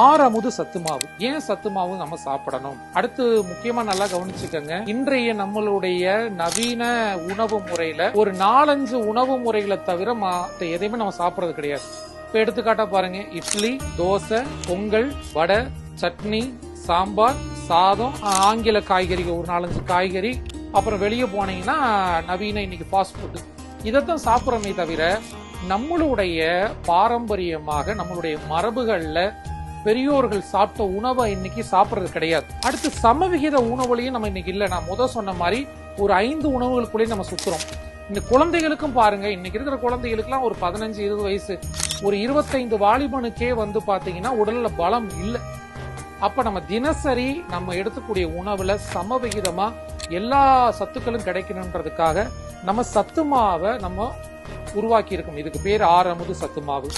ஆறமுது சத்து மாவு. ஏன் சத்து மாவு நம்ம சாப்பிடணும்? அடுத்து முக்கியமா நல்லா கவனிச்சுக்கங்க. இன்றைய நம்மளுடைய நவீன உணவு முறையில ஒரு 4-5 உணவு முறைகளை தவிர மத்த எதையுமே நம்ம சாப்பிடறது கிடையாது. இப்ப எடுத்துக்காட்டா பாருங்க, இட்லி, தோசை, பொங்கல், வடை, சட்னி, சாம்பார், சாதம், ஆங்கில காய்கறிகள் ஒரு 4-5 காய்கறி, அப்புறம் வெளியே போனீங்கன்னா நவீன இன்னைக்கு ஃபாஸ்ட் ஃபுட். இதைத்தான் சாப்பிட்றோமே தவிர நம்மளுடைய பாரம்பரியமாக நம்மளுடைய மரபுகள்ல பெரியோர்கள் சாப்பிட்ட உணவை இன்னைக்கு சாப்பிட்றது கிடையாது. அடுத்து சமவிகித உணவுலையும் நம்ம இன்னைக்கு இல்லை. நான் சொன்ன மாதிரி ஒரு 5 உணவுகளுக்குள்ளேயே நம்ம சுத்துறோம். இந்த குழந்தைகளுக்கும் பாருங்க, இன்னைக்கு இருக்கிற குழந்தைகளுக்குலாம் ஒரு 15-20 வயசு, ஒரு 25 வாலிபனுக்கே பாத்தீங்கன்னா உடல்ல பலம் இல்லை. அப்ப நம்ம தினசரி நம்ம எடுத்துக்கூடிய உணவுல சமவிகிதமா எல்லா சத்துக்களும் கிடைக்கணுன்றதுக்காக நம்ம சத்து மாவை நம்ம உருவாக்கி இருக்கோம். இதுக்கு பேர் ஆறமுது சத்து மாவு.